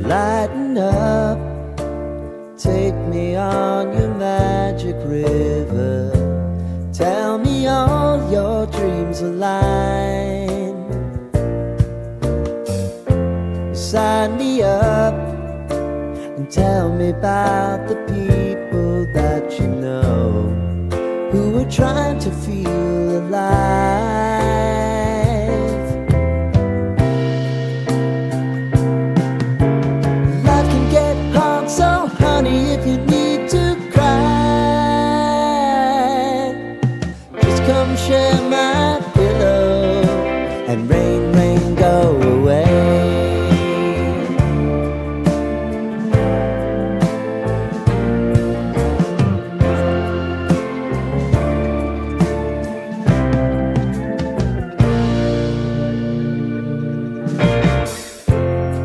Lighten up, take me on your magic river. Tell me all your dreams align. Sign me up and tell me about the people that you know who are trying to feel alive. Life can get hard, so honey, if you need to cry, just come share my pillow and rain, rain, go away.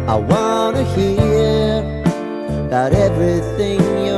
I wanna hear about everything you